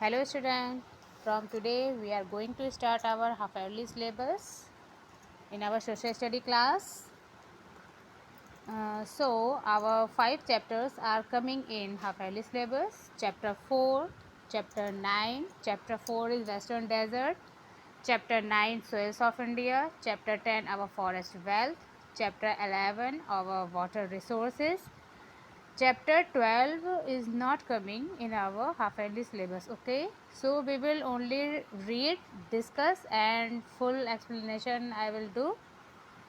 Hello student, from today we are going to start our half-yearly syllabus in our social study class. So our 5 chapters are coming in half-yearly syllabus. Chapter 4, Chapter 9, Chapter 4 is Western Desert, Chapter 9 Soils of India, Chapter 10 our forest wealth, Chapter 11 our water resources, Chapter 12 is not coming in our half-yearly syllabus. Okay, so we will only read, discuss and full explanation I will do.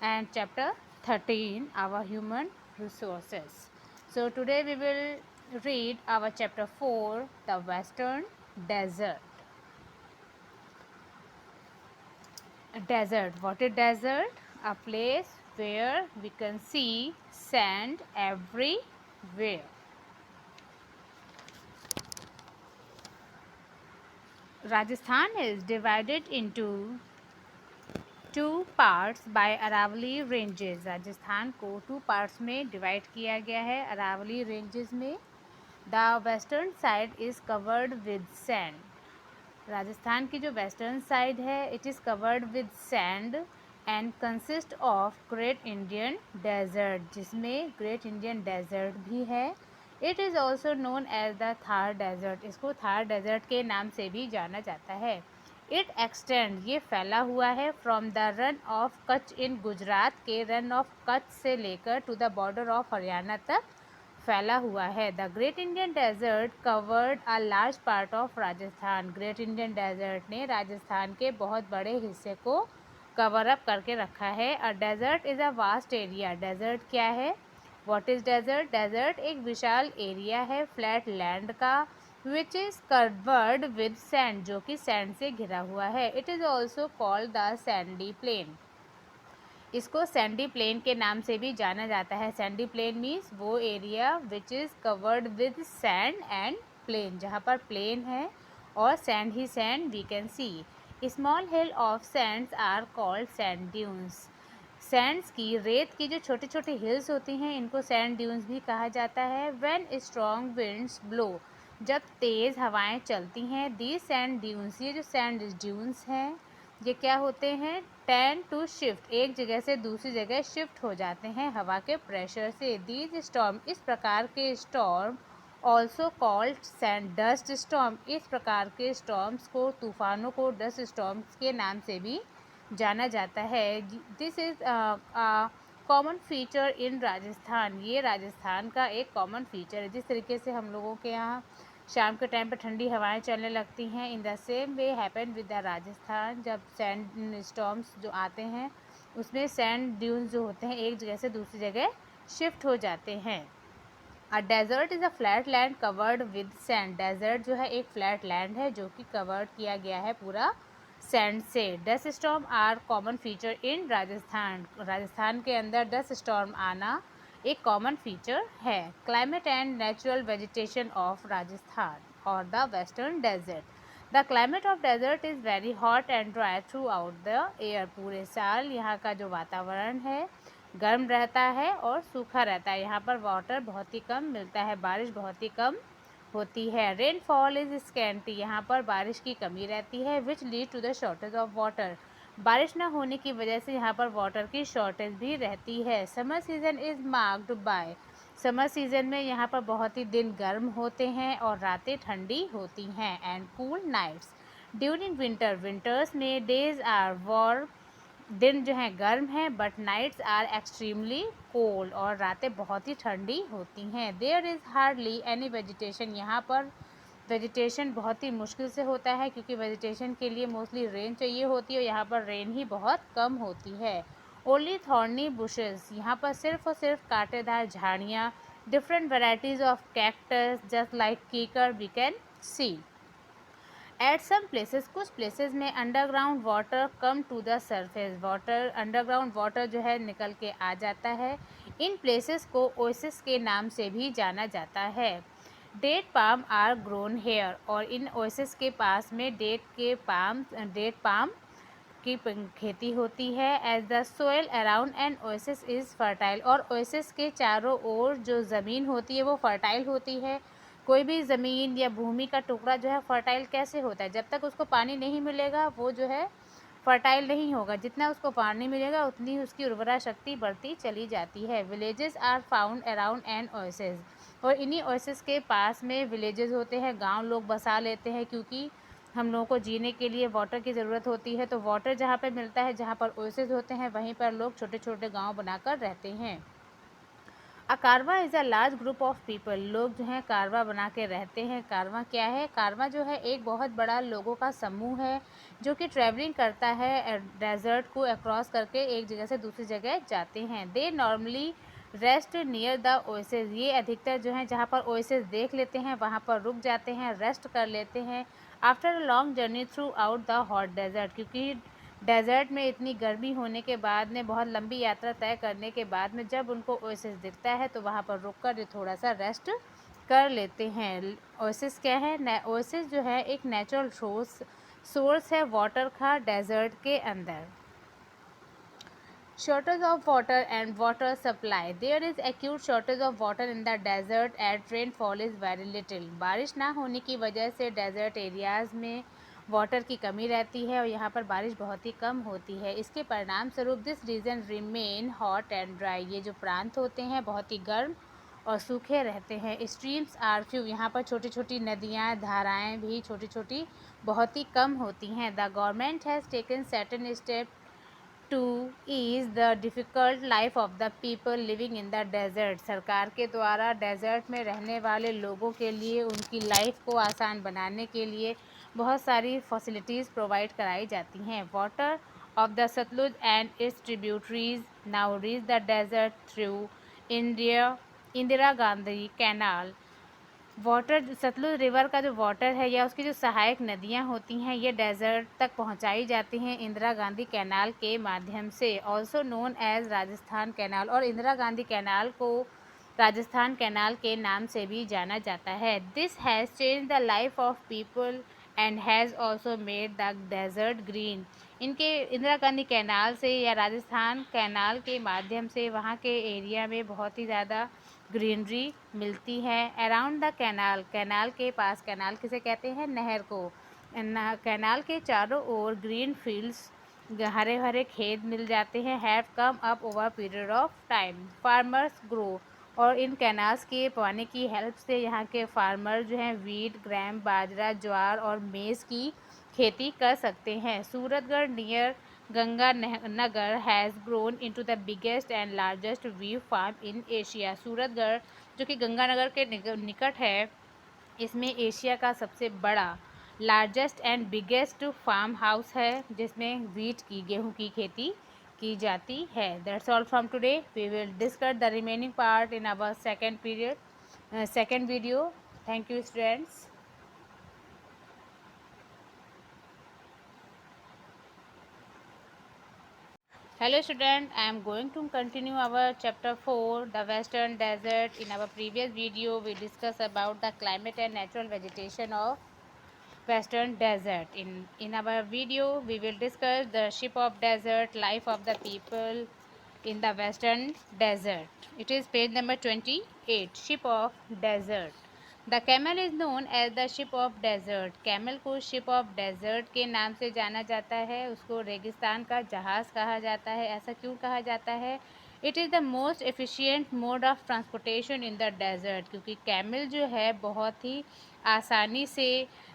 And chapter 13 our human resources. So today we will read our chapter 4, the Western Desert. Desert, what is desert? A place where we can see sand everywhere. Rajasthan is divided into two parts by Aravalli ranges. Rajasthan को 2 parts में divide किया गया है Aravalli ranges में. The western side is covered with sand. Rajasthan की जो western side है it is covered with sand and consist of great Indian desert, जिसमें ग्रेट इंडियन डेजर्ट भी है. It is also known as the Thar desert. इसको Thar desert के नाम से भी जाना जाता है. इट एक्सटेंड, ये फैला हुआ है from the Rann of Kutch in Gujarat के रन ऑफ कच्छ से लेकर to the border of Haryana तक फैला हुआ है. The great Indian desert covered a large part of Rajasthan. Great Indian desert ने राजस्थान के बहुत बड़े हिस्से को कवर अप करके रखा है. A desert is a vast area. Desert क्या है? What is desert? डेजर्ट एक विशाल एरिया है फ्लैट लैंड का which is covered with sand, जो कि सैंड से घिरा हुआ है. It is also called the sandy plain. इसको सैंडी प्लेन के नाम से भी जाना जाता है. सैंडी प्लेन मीन्स वो area which is covered with sand and plain, जहाँ पर प्लेन है और सैंड ही sand we can see. Small hill of sands are called sand dunes. Sands की, रेत की जो छोटी छोटी हिल्स होती हैं इनको सैंड ड्यून्स भी कहा जाता है. व्हेन स्ट्रॉन्ग विंड्स ब्लो, जब तेज़ हवाएं चलती हैं, दी सैंड ड्यून्स, ये जो सैंड ड्यून्स हैं ये क्या होते हैं? टेंड टू शिफ्ट, एक जगह से दूसरी जगह शिफ्ट हो जाते हैं हवा के प्रेशर से. दीज स्टॉर्म, इस प्रकार के storm also called sand dust storm. इस प्रकार के स्टॉर्म्स को, तूफानों को डस्ट स्टॉर्म्स के नाम से भी जाना जाता है. This is common feature in Rajasthan. ये राजस्थान का एक कॉमन फीचर है. जिस तरीके से हम लोगों के यहाँ शाम के टाइम पर ठंडी हवाएं चलने लगती हैं, in the same way happen with the Rajasthan. जब सैंड स्टॉर्म्स जो आते हैं उसमें सैंड ड्यून्स जो होते हैं एक जगह से दूसरी जगह शिफ्ट हो जाते हैं. A desert is a flat land covered with sand. Desert जो है एक फ्लैट लैंड है जो कि कवर्ड किया गया है पूरा सैंड से. Dust storm are common feature in Rajasthan. Rajasthan के अंदर डस्ट स्टॉर्म आना एक कॉमन फीचर है. Climate and natural vegetation of Rajasthan और the western desert. The climate of desert is very hot and dry throughout the year. पूरे साल यहाँ का जो वातावरण है गर्म रहता है और सूखा रहता है. यहाँ पर वाटर बहुत ही कम मिलता है, बारिश बहुत ही कम होती है. रेनफॉल इज स्कैंटी, यहाँ पर बारिश की कमी रहती है. Which lead to the shortage of water, बारिश न होने की वजह से यहाँ पर वाटर की शॉर्टेज भी रहती है. Summer season is marked by, summer season में यहाँ पर बहुत ही दिन गर्म होते हैं और रातें ठंडी होती हैं. And cool nights during winter, winters में डेज आर वार्म, दिन जो हैं गर्म हैं but nights are extremely cold, और रातें बहुत ही ठंडी होती हैं. There is hardly any vegetation, यहाँ पर वेजिटेशन बहुत ही मुश्किल से होता है क्योंकि वेजिटेशन के लिए मोस्टली रेन चाहिए होती है और यहाँ पर रेन ही बहुत कम होती है. ओनली थॉर्नी बुशेस, यहाँ पर सिर्फ और सिर्फ कांटेदार झाड़ियाँ, different varieties of cactus just like kikar we can see. At some places, कुछ प्लेसेस में underground water come to the surface, water, underground water जो है निकल के आ जाता है. इन प्लेसेस को ओएसिस के नाम से भी जाना जाता है. Date palm are grown here, और इन ओएसिस के पास में डेट पाम की खेती होती है. As the soil around an oasis is fertile, और ओएसिस के चारों ओर जो ज़मीन होती है वो फर्टाइल होती है. कोई भी ज़मीन या भूमि का टुकड़ा जो है फर्टाइल कैसे होता है? जब तक उसको पानी नहीं मिलेगा वो जो है फर्टाइल नहीं होगा। जितना उसको पानी मिलेगा उतनी उसकी उर्वरा शक्ति बढ़ती चली जाती है। Villages are found around an oasis, और इन्हीं ओएसिस के पास में विलेजेस होते हैं, गांव लोग बसा लेते हैं, क्योंकि हम लोगों को जीने के लिए वाटर की ज़रूरत होती है। तो वाटर जहाँ पर मिलता है, जहाँ पर ओएसिस होते हैं, वहीं पर लोग छोटे छोटे गाँव बनाकर रहते हैं। अ कारवा is a large group of people, लोग जो हैं कारवा बना के रहते हैं। कारवा क्या है? कारवा जो है एक बहुत बड़ा लोगों का समूह है जो कि ट्रैवलिंग करता है डेजर्ट को अक्रॉस करके एक जगह से दूसरी जगह जाते हैं। They normally rest near the oasis, ये अधिकतर जो है जहाँ पर ओएसिस देख लेते हैं वहाँ पर रुक जाते हैं, रेस्ट कर लेते हैं। After a long journey throughout the hot desert, क्योंकि डेजर्ट में इतनी गर्मी होने के बाद में, बहुत लंबी यात्रा तय करने के बाद में जब उनको ओएसिस दिखता है तो वहाँ पर रुक कर थोड़ा सा रेस्ट कर लेते हैं। ओएसिस क्या है? ओएसिस जो है एक नेचुरल सोर्स है वाटर का डेजर्ट के अंदर। Shortage of water and water supply. There is acute shortage of water in the desert as rainfall is very little. बारिश ना होने की वजह से डेजर्ट एरियाज़ में वाटर की कमी रहती है और यहाँ पर बारिश बहुत ही कम होती है। इसके परिणाम स्वरूप this region remain hot and dry, ये जो प्रांत होते हैं बहुत ही गर्म और सूखे रहते हैं। स्ट्रीम्स आर फ्यू, यहाँ पर छोटी छोटी नदियाँ, धाराएँ भी छोटी छोटी बहुत ही कम होती हैं। The government has taken certain step to ease the difficult life of the people living in the desert, सरकार के द्वारा डेज़र्ट में रहने वाले लोगों के लिए उनकी लाइफ को आसान बनाने के लिए बहुत सारी फैसिलिटीज़ प्रोवाइड कराई जाती हैं। Water of the Sutlej and its tributaries now reach the desert through Indira Gandhi canal. Water, Sutlej river का जो वाटर है या उसकी जो सहायक नदियां होती हैं ये डेजर्ट तक पहुंचाई जाती हैं इंदिरा गांधी कैनाल के माध्यम से, also known as Rajasthan canal, और इंदिरा गांधी कैनाल को राजस्थान कैनाल के नाम से भी जाना जाता है। This has change the life of people and has also made the desert green. इनके इंदिरा गांधी कैनाल से या राजस्थान कैनाल के माध्यम से वहाँ के एरिया में बहुत ही ज़्यादा ग्रीनरी मिलती है। अराउंड द कैनाल, कैनाल के पास, कैनाल किसे कहते हैं? नहर को। कैनाल के चारों ओर ग्रीन फील्ड्स, हरे भरे खेत मिल जाते हैं। Have come up over period of time, farmers grow, और इन कैनाल्स के पानी की हेल्प से यहाँ के फार्मर जो हैं वीट, ग्राम, बाजरा, ज्वार और मेज़ की खेती कर सकते हैं। Suratgarh near Ganganagar has grown into the biggest and largest we farm in Asia. Suratgarh जो कि गंगानगर के निकट है, इसमें एशिया का सबसे बड़ा, largest and biggest farm house है जिसमें वीट की, गेहूं की खेती की जाती है। That's all from today. We will discuss the remaining part in our second video. Thank you students. Hello student, I am going to continue our chapter 4, the Western Desert. In our previous video, we discussed about the climate and natural vegetation of Western Desert. In our video, we will discuss the ship of desert, life of the people in the Western Desert. It is page number 28, ship of desert. The camel is known as the ship of desert, camel को ship of desert के नाम से जाना जाता है, उसको रेगिस्तान का जहाज़ कहा जाता है। ऐसा क्यों कहा जाता है? It is the most efficient mode of transportation in the desert, क्योंकि कैमल जो है बहुत ही आसानी से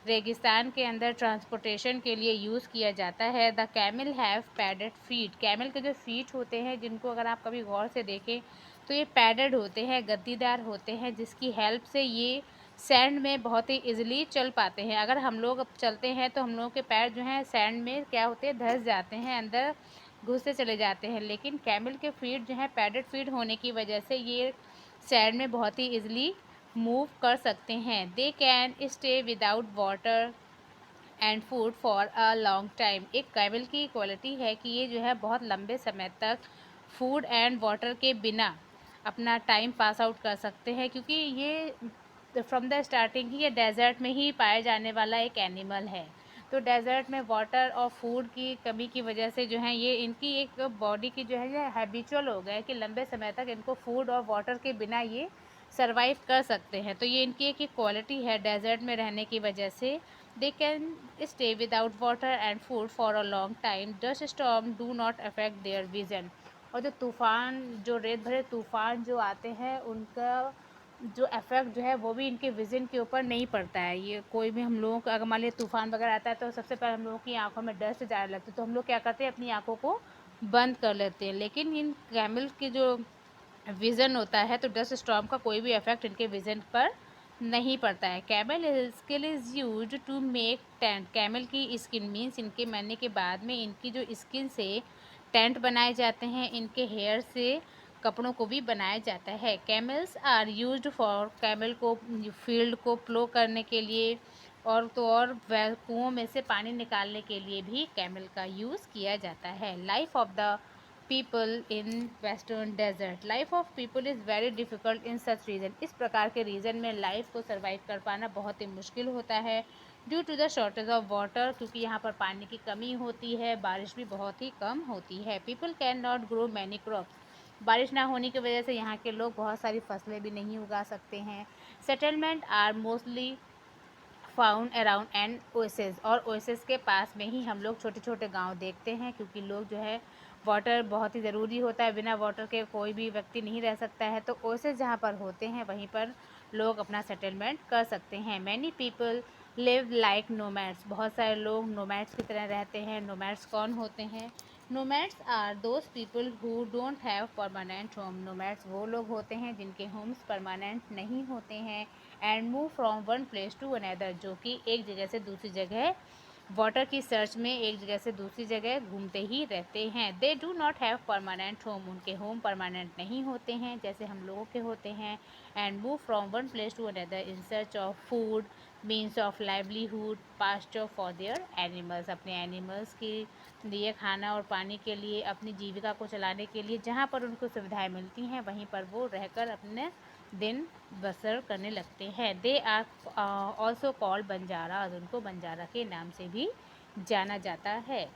रेगिस्तान के अंदर ट्रांसपोर्टेशन के लिए यूज़ किया जाता है। The camel have padded feet, camel के जो फीट होते हैं जिनको अगर आप कभी गौर से देखें तो ये पैडेड होते हैं, गद्दीदार होते हैं, जिसकी हेल्प से ये सैंड में बहुत ही इजीली चल पाते हैं। अगर हम लोग चलते हैं तो हम लोगों के पैर जो हैं सैंड में क्या होते हैं, धंस जाते हैं, अंदर घुसते चले जाते हैं। लेकिन कैमल के फीट जो हैं पैडेड फीट होने की वजह से ये सैंड में बहुत ही इजीली मूव कर सकते हैं। They can stay without water and food for a long time, एक कैमल की क्वालिटी है कि ये जो है बहुत लंबे समय तक फूड एंड वाटर के बिना अपना टाइम पास आउट कर सकते हैं, क्योंकि ये फ्रॉम द स्टार्टिंग ही ये डेजर्ट में ही पाया जाने वाला एक एनिमल है। तो डेजर्ट में वाटर और फूड की कमी की वजह से जो है ये इनकी एक बॉडी की जो है ये हैबिचुअल हो गया है कि लंबे समय तक इनको फूड और वाटर के बिना ये सरवाइव कर सकते हैं। तो ये इनकी एक क्वालिटी है डेजर्ट में रहने की वजह से। They can stay without water and food for a long time. Dust storm do not affect their vision. और जो तूफ़ान, जो रेत भरे तूफ़ान जो आते हैं, उनका जो इफ़ेक्ट जो है वो भी इनके विज़न के ऊपर नहीं पड़ता है। ये कोई भी हम लोगों का अगर मान लीजिए तूफ़ान वगैरह आता है तो सबसे पहले हम लोगों की आँखों में डस्ट जाने लगती है, तो हम लोग क्या करते हैं, अपनी आँखों को बंद कर लेते हैं। लेकिन इन कैमल की जो विज़न होता है तो डस्ट स्टॉर्म का कोई भी इफ़ेक्ट इनके विज़न पर नहीं पड़ता है। Camel skin is used to make tent. Camel की स्किन मीन्स इनके मरने के बाद में इनकी जो स्किन से टेंट बनाए जाते हैं, इनके हेयर से कपड़ों को भी बनाया जाता है। Camels are used for, camel को फील्ड को प्लो करने के लिए और तो और कुओं में से पानी निकालने के लिए भी कैमल का यूज़ किया जाता है। Life of the people in western desert. Life of people is very difficult in such region. इस प्रकार के रीजन में लाइफ को सर्वाइव कर पाना बहुत ही मुश्किल होता है। Due to the shortage of water, क्योंकि यहाँ पर पानी की कमी होती है, बारिश भी बहुत ही कम होती है। People can not grow many crops. बारिश ना होने की वजह से यहाँ के लोग बहुत सारी फसलें भी नहीं उगा सकते हैं। Settlement are mostly found around and oasis. और ओएसिस के पास में ही हम लोग छोटे छोटे गांव देखते हैं, क्योंकि लोग जो है वाटर बहुत ही ज़रूरी होता है, बिना वाटर के कोई भी व्यक्ति नहीं रह सकता है। तो ओएसिस जहाँ पर होते हैं वहीं पर लोग अपना सेटलमेंट कर सकते हैं। Many people live like nomads. बहुत सारे लोग नोमैड्स की तरह रहते हैं। नोमैड्स कौन होते हैं? Nomads are those people who don't have permanent home. Nomads वो लोग होते हैं जिनके होम्स परमानेंट नहीं होते हैं। And move from one place to another, जो कि एक जगह से दूसरी जगह वाटर की सर्च में एक जगह से दूसरी जगह घूमते ही रहते हैं। They do not have permanent home. उनके होम परमानेंट नहीं होते हैं जैसे हम लोगों के होते हैं। And move from one place to another in search of food, means of livelihood, pasture for their animals. अपने एनिमल्स के लिए खाना और पानी के लिए, अपनी जीविका को चलाने के लिए जहाँ पर उनको सुविधाएं मिलती हैं वहीं पर वो रहकर अपने दिन बसर करने लगते हैं। They are also called Banjara. उनको बंजारा के नाम से भी जाना जाता है।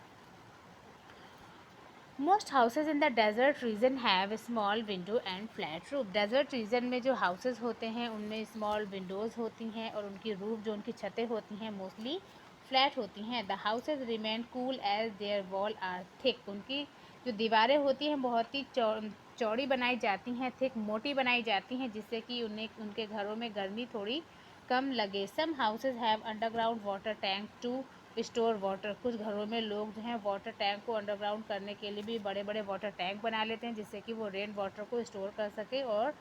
Most houses in the desert region have small window and flat roof. Desert region में जो हाउसेज होते हैं उनमें स्मॉल विंडोज़ होती हैं और उनकी रूफ, जो उनकी छतें होती हैं, मोस्टली फ्लैट होती हैं। The houses remain cool as their wall are thick. उनकी जो दीवारें होती हैं बहुत ही चौड़ी बनाई जाती हैं, थिक, मोटी बनाई जाती हैं, जिससे कि उन्हें उनके घरों में गर्मी थोड़ी कम लगे। Some houses have underground water tank to store water. कुछ घरों में लोग जो हैं वाटर टैंक को अंडरग्राउंड करने के लिए भी बड़े बड़े वाटर टैंक बना लेते हैं, जिससे कि वो रेन वाटर को स्टोर कर सके और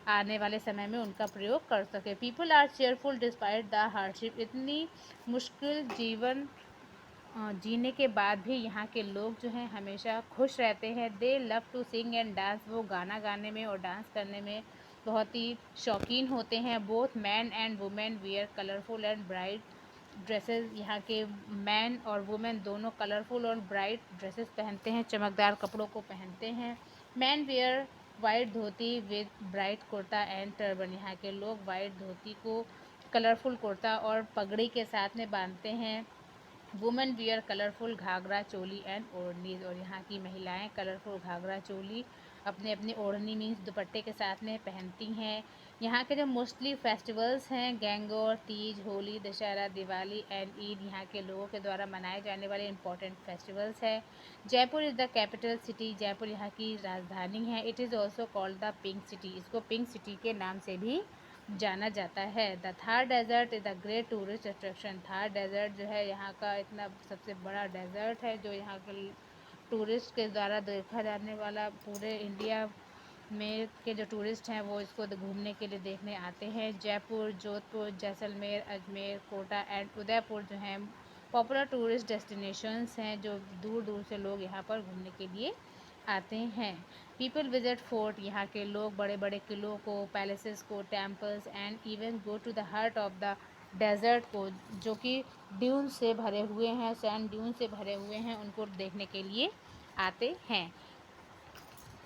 आने वाले समय में उनका प्रयोग कर सके। People are cheerful despite the hardship. इतनी मुश्किल जीवन जीने के बाद भी यहाँ के लोग जो हैं हमेशा खुश रहते हैं। They love to sing and dance. वो गाना गाने में और डांस करने में बहुत ही शौकीन होते हैं। Both man and women wear colourful and bright dresses. यहाँ के मैन और वुमेन दोनों कलरफुल और ब्राइट ड्रेसेस पहनते हैं, चमकदार कपड़ों को पहनते हैं। Man wear white dhoti with bright kurta and turban. यहाँ के लोग वाइट धोती को कलरफुल कुर्ता और पगड़ी के साथ में बांधते हैं। Women wear colourful ghagra choli and odhnis. और यहाँ की महिलाएं कलरफुल घाघरा चोली अपने अपने ओढ़नी मीन्स दुपट्टे के साथ में पहनती हैं। यहाँ के जो मोस्टली फेस्टिवल्स हैं, गैंगोर, तीज, होली, दशहरा, दिवाली एंड ईद यहाँ के लोगों के द्वारा मनाए जाने वाले इंपॉर्टेंट फेस्टिवल्स हैं। Jaipur is the capital city. Jaipur यहाँ की राजधानी है। It is also called the pink city. इसको पिंक सिटी के नाम से भी जाना जाता है। The Thar desert is the great tourist attraction. Thar desert जो है यहाँ का इतना सबसे बड़ा डेजर्ट है जो यहाँ के टूरिस्ट के द्वारा देखा जाने वाला। पूरे इंडिया में के जो टूरिस्ट हैं वो इसको घूमने के लिए देखने आते हैं। जयपुर, जोधपुर, जैसलमेर, अजमेर, कोटा एंड उदयपुर जो हैं पॉपुलर टूरिस्ट डेस्टिनेशंस हैं, जो दूर दूर से लोग यहाँ पर घूमने के लिए आते हैं। People visit fort. यहाँ के लोग बड़े बड़े किलों को, पैलेसेस को, temples and even go to the heart of the desert को, जो कि ड्यून से भरे हुए हैं, सैंड ड्यून से भरे हुए हैं, उनको देखने के लिए आते हैं।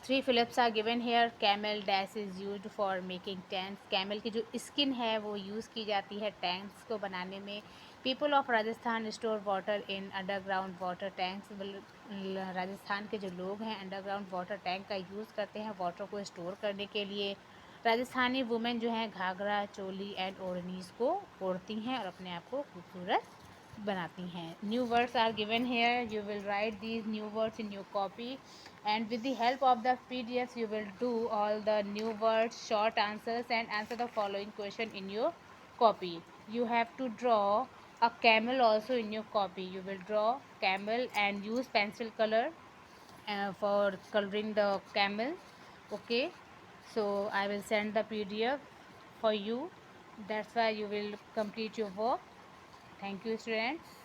3 Phillips are given here. Camel dash is use for making tanks. Camel की जो स्किन है वो यूज़ की जाती है टैंक्स को बनाने में। People of Rajasthan store water in underground water tanks. Rajasthan के जो लोग हैं अंडरग्राउंड वाटर टैंक का यूज़ करते हैं वाटर को स्टोर करने के लिए। राजस्थानी वुमेन जो हैं घाघरा, चोली एंड ओढ़नीस को ओढ़ती हैं और अपने आप को खूबसूरत बनाती हैं. New words are given here. You will write these new words in your copy, and with the help of the PDFs you will do all the new words, short answers, and answer the following question in your copy. You have to draw a camel also in your copy. You will draw camel and use pencil color for coloring the camel. Okay, so I will send the PDF for you. That's why you will complete your work. Thank you, students.